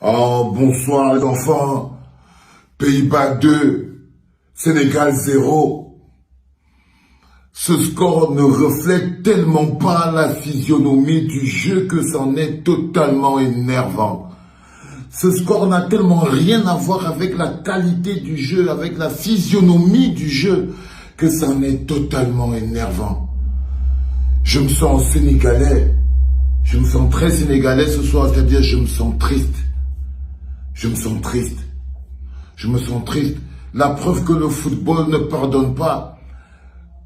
Oh, bonsoir les enfants. Pays-Bas 2, Sénégal 0. Ce score ne reflète tellement pas la physionomie du jeu que c'en est totalement énervant. Ce score n'a tellement rien à voir avec la qualité du jeu, avec la physionomie du jeu, que c'en est totalement énervant. Je me sens sénégalais. Je me sens très sénégalais ce soir, c'est-à-dire je me sens triste. Je me sens triste. Je me sens triste. La preuve que le football ne pardonne pas.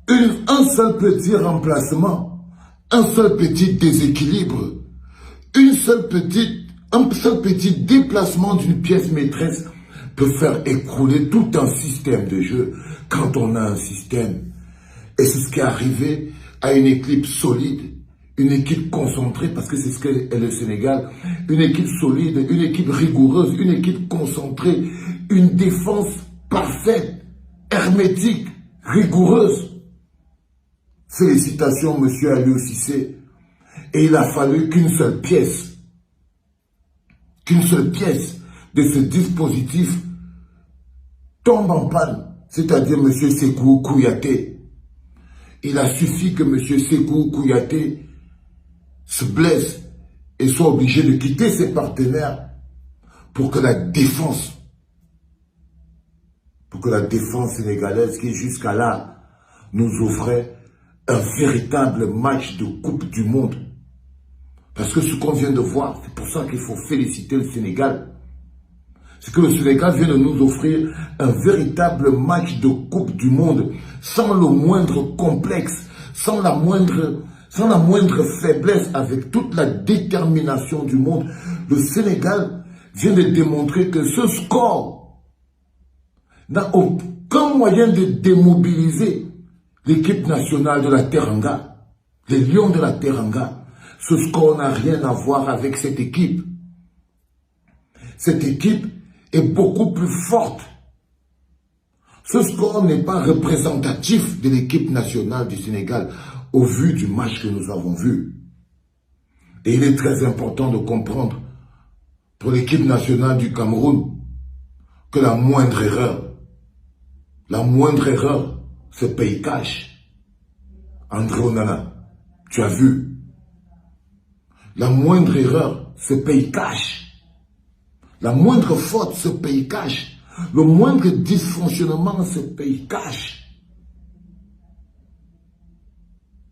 Un seul petit remplacement, un seul petit déséquilibre, un seul petit déplacement d'une pièce maîtresse peut faire écrouler tout un système de jeu quand on a un système. Et c'est ce qui est arrivé à une équipe solide, une équipe concentrée, parce que c'est ce qu'est le Sénégal, une équipe solide, une équipe rigoureuse, une équipe concentrée, une défense parfaite, hermétique, rigoureuse. Félicitations, monsieur Aliou Cissé. Et il a fallu qu'une seule pièce de ce dispositif tombe en panne, c'est-à-dire monsieur Sékou Kouyaté. Il a suffi que monsieur Sékou Kouyaté se blesse et soit obligé de quitter ses partenaires pour que la défense sénégalaise qui jusqu'à là nous offrait un véritable match de Coupe du Monde. Parce que ce qu'on vient de voir, c'est pour ça qu'il faut féliciter le Sénégal. C'est que le Sénégal vient de nous offrir un véritable match de Coupe du Monde, sans le moindre complexe, sans la moindre faiblesse, avec toute la détermination du monde. Le Sénégal vient de démontrer que ce score n'a aucun moyen de démobiliser l'équipe nationale de la Teranga, les Lions de la Teranga. Ce score n'a rien à voir avec cette équipe. Cette équipe est beaucoup plus forte. Ce score n'est pas représentatif de l'équipe nationale du Sénégal au vu du match que nous avons vu. Et il est très important de comprendre pour l'équipe nationale du Cameroun que la moindre erreur, se paye cash. André Onana, tu as vu. La moindre erreur se paye cash. La moindre faute se paye cash. Le moindre dysfonctionnement se paye cash.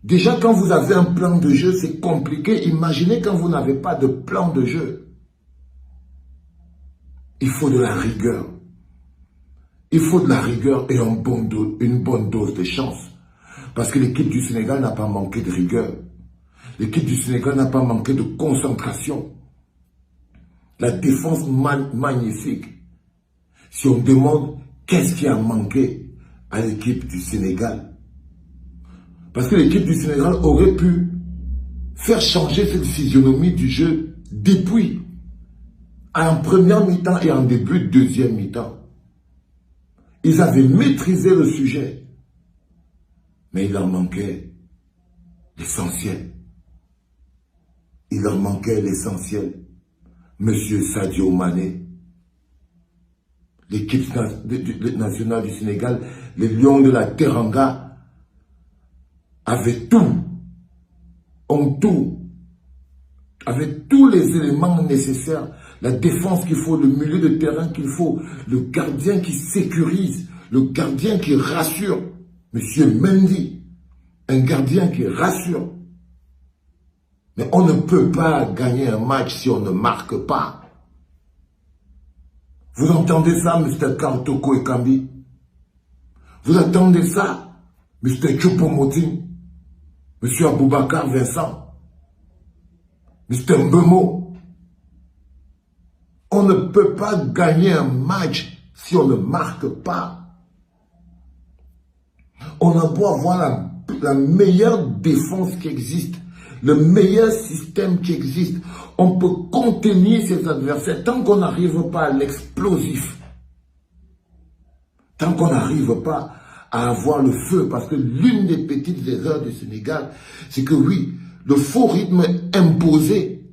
Déjà, quand vous avez un plan de jeu, c'est compliqué. Imaginez quand vous n'avez pas de plan de jeu. Il faut de la rigueur. Il faut de la rigueur et une bonne dose de chance. Parce que l'équipe du Sénégal n'a pas manqué de rigueur. L'équipe du Sénégal n'a pas manqué de concentration. La défense magnifique. Si on demande qu'est-ce qui a manqué à l'équipe du Sénégal. Parce que l'équipe du Sénégal aurait pu faire changer cette physionomie du jeu depuis en première mi-temps et en début de deuxième mi-temps. Ils avaient maîtrisé le sujet. Mais il leur manquait l'essentiel. Il leur manquait l'essentiel. Monsieur Sadio Mané, l'équipe nationale du Sénégal, les Lions de la Teranga, avaient tous les éléments nécessaires, la défense qu'il faut, le milieu de terrain qu'il faut, le gardien qui sécurise, le gardien qui rassure, monsieur Mendy, un gardien qui rassure. Mais on ne peut pas gagner un match si on ne marque pas. Vous entendez ça, Mr. Karl Toko Ekambi? Vous entendez ça, Mr. Choupo-Moting, Monsieur Aboubakar Vincent, Mr. Mbemo? On ne peut pas gagner un match si on ne marque pas. On a beau avoir la meilleure défense qui existe, le meilleur système qui existe. On peut contenir ses adversaires tant qu'on n'arrive pas à l'explosif. Tant qu'on n'arrive pas à avoir le feu. Parce que l'une des petites erreurs du Sénégal, c'est que oui, le faux rythme imposé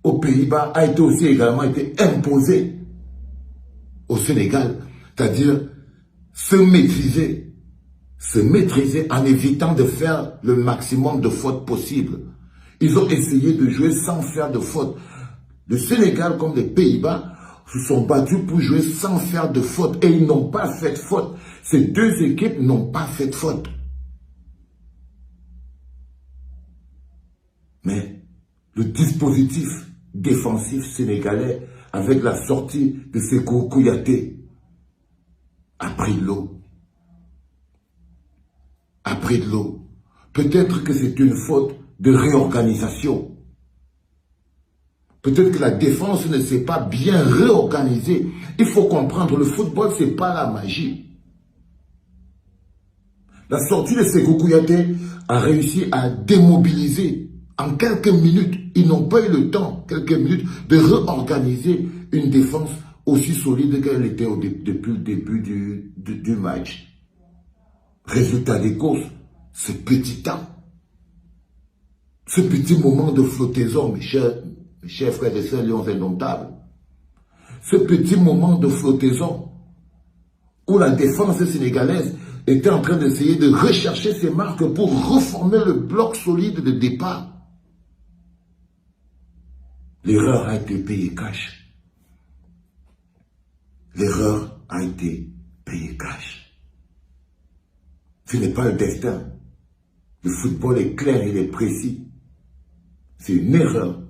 aux Pays-Bas a été aussi également été imposée au Sénégal, c'est-à-dire se maîtriser en évitant de faire le maximum de fautes possibles. Ils ont essayé de jouer sans faire de fautes. Le Sénégal comme les Pays-Bas se sont battus pour jouer sans faire de fautes et ils n'ont pas fait de faute. Ces deux équipes n'ont pas fait de faute. Mais le dispositif défensif sénégalais avec la sortie de Sékou Kouyaté a pris de l'eau. A pris de l'eau. Peut-être que c'est une faute de réorganisation. Peut-être que la défense ne s'est pas bien réorganisée. Il faut comprendre, le football, ce n'est pas la magie. La sortie de Sékou Kouyaté a réussi à démobiliser en quelques minutes. Ils n'ont pas eu le temps, quelques minutes, de réorganiser une défense aussi solide qu'elle était depuis le début du match. Résultat des courses, ce petit temps, ce petit moment de flottaison, mes chers frères et sœurs lions indomptables, ce petit moment de flottaison où la défense sénégalaise était en train d'essayer de rechercher ses marques pour reformer le bloc solide de départ. L'erreur a été payée cash. L'erreur a été payée cash. Ce n'est pas le destin. Le football est clair, il est précis. C'est une erreur,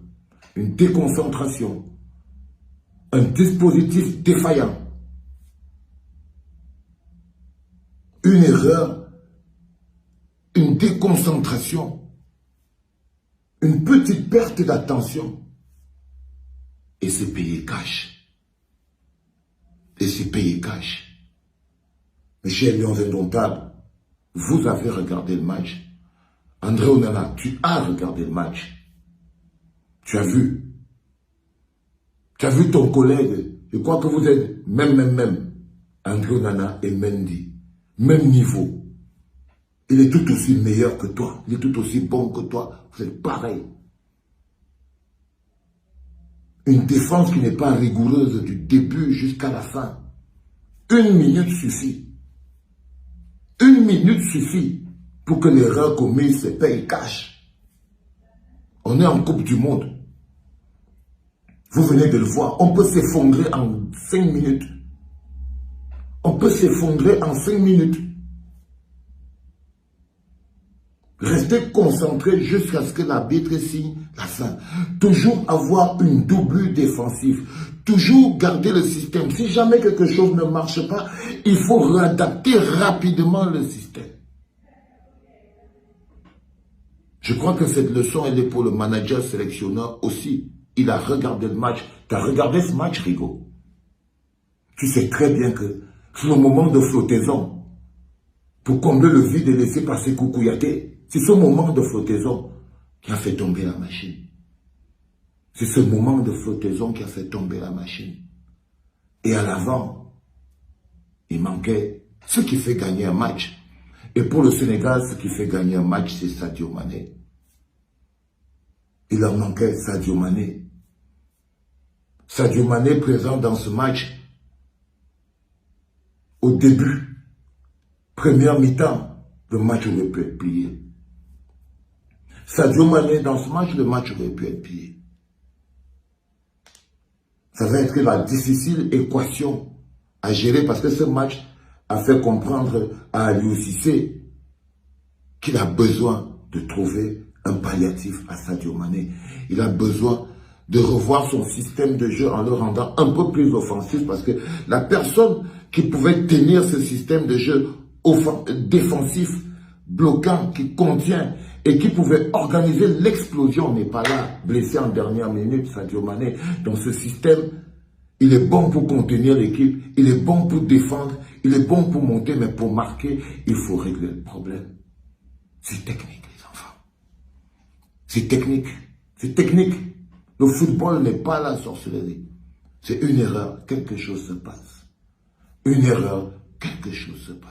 une déconcentration, un dispositif défaillant. Une erreur, une déconcentration, une petite perte d'attention. Et c'est payé cash. Et c'est payé cash. Mes chers lions indomptables, vous avez regardé le match. André Onana, tu as regardé le match. Tu as vu. Tu as vu ton collègue. Je crois que vous êtes même. André Onana et Mendy. Même niveau. Il est tout aussi meilleur que toi. Il est tout aussi bon que toi. Vous êtes pareil. Une défense qui n'est pas rigoureuse du début jusqu'à la fin. 1 minute suffit. 1 minute suffit pour que l'erreur commise se paye cash. On est en Coupe du Monde. Vous venez de le voir. On peut s'effondrer en 5 minutes. On peut s'effondrer en 5 minutes. Restez concentrés jusqu'à ce que l'arbitre signe la fin. Toujours avoir une doublure défensive. Toujours garder le système. Si jamais quelque chose ne marche pas, il faut réadapter rapidement le système. Je crois que cette leçon, elle est pour le manager sélectionneur aussi. Il a regardé le match. Tu as regardé ce match, Rigo? Tu sais très bien que c'est le moment de flottaison pour combler le vide laissé par Sékou Kouyaté. C'est ce moment de flottaison qui a fait tomber la machine. C'est ce moment de flottaison qui a fait tomber la machine. Et à l'avant, il manquait ce qui fait gagner un match. Et pour le Sénégal, ce qui fait gagner un match, c'est Sadio Mané. Il leur manquait Sadio Mané. Sadio Mané présent dans ce match au début, première mi-temps, le match aurait pu être plié. Sadio Mané dans ce match, le match aurait pu être plié. Ça va être la difficile équation à gérer parce que ce match a fait comprendre à Aliou Cissé qu'il a besoin de trouver un palliatif à Sadio Mané. Il a besoin de revoir son système de jeu en le rendant un peu plus offensif parce que la personne qui pouvait tenir ce système de jeu défensif, bloquant, qui contient et qui pouvait organiser l'explosion n'est pas là, blessé en dernière minute, Sadio Mané. Dans ce système, il est bon pour contenir l'équipe, il est bon pour défendre, il est bon pour monter, mais pour marquer, il faut régler le problème. C'est technique, les enfants. C'est technique. C'est technique. Le football n'est pas la sorcellerie. C'est une erreur, quelque chose se passe. Une erreur, quelque chose se passe.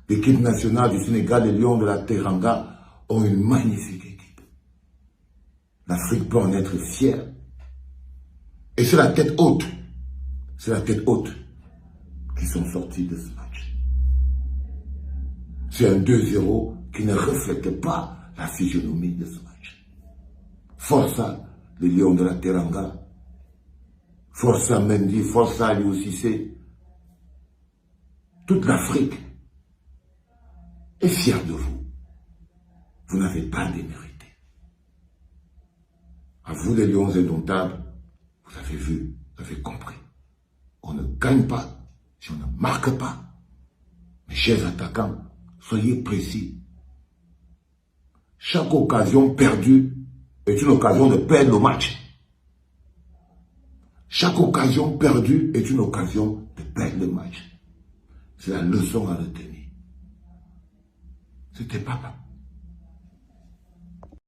L'équipe nationale du Sénégal, les Lions de la Teranga, ont une magnifique équipe. L'Afrique peut en être fière. Et c'est la tête haute. C'est la tête haute qui sont sortis de ce match. C'est un 2-0 qui ne reflète pas la physionomie de ce match. Força les Lions de la Teranga. Força Mendy, Força Aliou Cissé. Toute l'Afrique est fière de vous. Vous n'avez pas démérité. À vous les Lions indomptables, vous avez vu, vous avez compris. On ne gagne pas si on ne marque pas. Mes chers attaquants, soyez précis. Chaque occasion perdue est une occasion de perdre le match. Chaque occasion perdue est une occasion de perdre le match. C'est la leçon à retenir. C'était pas